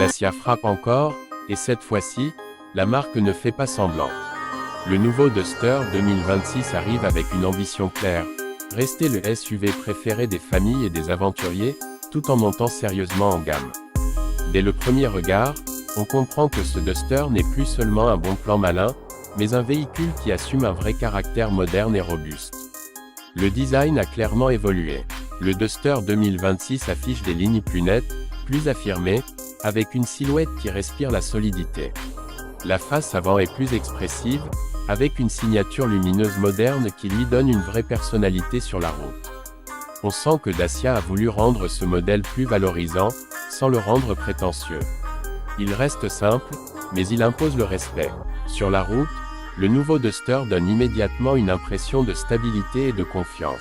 Dacia frappe encore, et cette fois-ci, la marque ne fait pas semblant. Le nouveau Duster 2026 arrive avec une ambition claire, rester le SUV préféré des familles et des aventuriers, tout en montant sérieusement en gamme. Dès le premier regard, on comprend que ce Duster n'est plus seulement un bon plan malin, mais un véhicule qui assume un vrai caractère moderne et robuste. Le design a clairement évolué. Le Duster 2026 affiche des lignes plus nettes, plus affirmées, avec une silhouette qui respire la solidité. La face avant est plus expressive, avec une signature lumineuse moderne qui lui donne une vraie personnalité sur la route. On sent que Dacia a voulu rendre ce modèle plus valorisant, sans le rendre prétentieux. Il reste simple, mais il impose le respect. Sur la route, le nouveau Duster donne immédiatement une impression de stabilité et de confiance.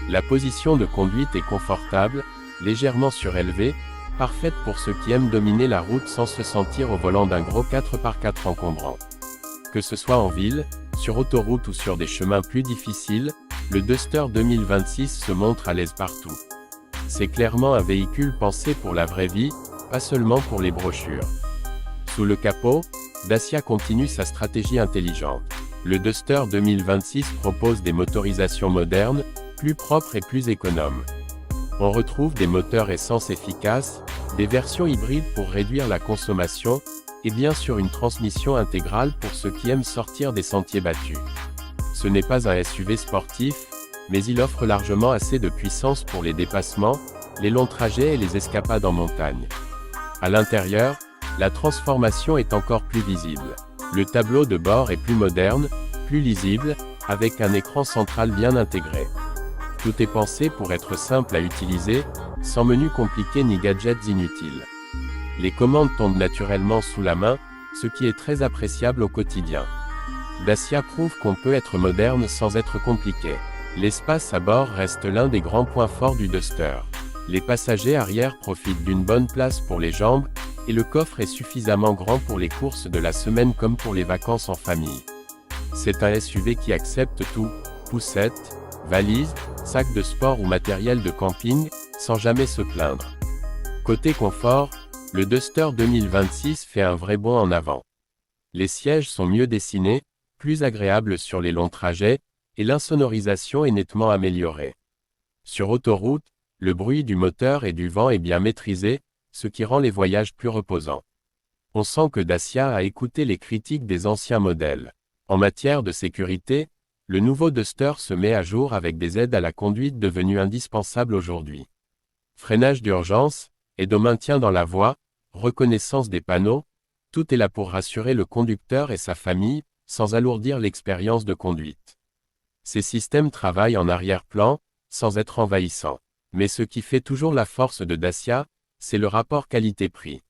La position de conduite est confortable, légèrement surélevée, parfaite pour ceux qui aiment dominer la route sans se sentir au volant d'un gros 4x4 encombrant. Que ce soit en ville, sur autoroute ou sur des chemins plus difficiles, le Duster 2026 se montre à l'aise partout. C'est clairement un véhicule pensé pour la vraie vie, pas seulement pour les brochures. Sous le capot, Dacia continue sa stratégie intelligente. Le Duster 2026 propose des motorisations modernes, plus propres et plus économes. On retrouve des moteurs essence efficaces, des versions hybrides pour réduire la consommation, et bien sûr une transmission intégrale pour ceux qui aiment sortir des sentiers battus. Ce n'est pas un SUV sportif, mais il offre largement assez de puissance pour les dépassements, les longs trajets et les escapades en montagne. À l'intérieur, la transformation est encore plus visible. Le tableau de bord est plus moderne, plus lisible, avec un écran central bien intégré. Tout est pensé pour être simple à utiliser, sans menu compliqué ni gadgets inutiles. Les commandes tombent naturellement sous la main, ce qui est très appréciable au quotidien. Dacia prouve qu'on peut être moderne sans être compliqué. L'espace à bord reste l'un des grands points forts du Duster. Les passagers arrière profitent d'une bonne place pour les jambes, et le coffre est suffisamment grand pour les courses de la semaine comme pour les vacances en famille. C'est un SUV qui accepte tout, poussette, valise, sac de sport ou matériel de camping, sans jamais se plaindre. Côté confort, le Duster 2026 fait un vrai bond en avant. Les sièges sont mieux dessinés, plus agréables sur les longs trajets, et l'insonorisation est nettement améliorée. Sur autoroute, le bruit du moteur et du vent est bien maîtrisé, ce qui rend les voyages plus reposants. On sent que Dacia a écouté les critiques des anciens modèles. En matière de sécurité, le nouveau Duster se met à jour avec des aides à la conduite devenues indispensables aujourd'hui. Freinage d'urgence, aide au maintien dans la voie, reconnaissance des panneaux, tout est là pour rassurer le conducteur et sa famille, sans alourdir l'expérience de conduite. Ces systèmes travaillent en arrière-plan, sans être envahissants. Mais ce qui fait toujours la force de Dacia, c'est le rapport qualité-prix.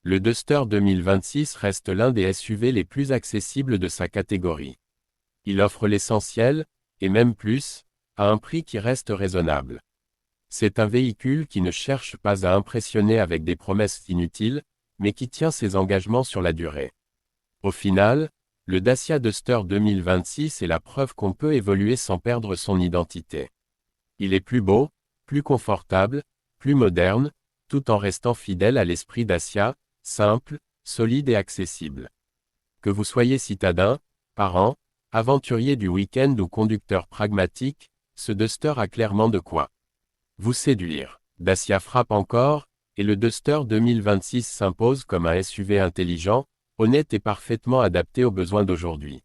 Le Duster 2026 reste l'un des SUV les plus accessibles de sa catégorie. Il offre l'essentiel, et même plus, à un prix qui reste raisonnable. C'est un véhicule qui ne cherche pas à impressionner avec des promesses inutiles, mais qui tient ses engagements sur la durée. Au final, le Dacia Duster 2026 est la preuve qu'on peut évoluer sans perdre son identité. Il est plus beau, plus confortable, plus moderne, tout en restant fidèle à l'esprit Dacia, simple, solide et accessible. Que vous soyez citadin, parent, aventurier du week-end ou conducteur pragmatique, ce Duster a clairement de quoi vous séduire. Dacia frappe encore, et le Duster 2026 s'impose comme un SUV intelligent, honnête et parfaitement adapté aux besoins d'aujourd'hui.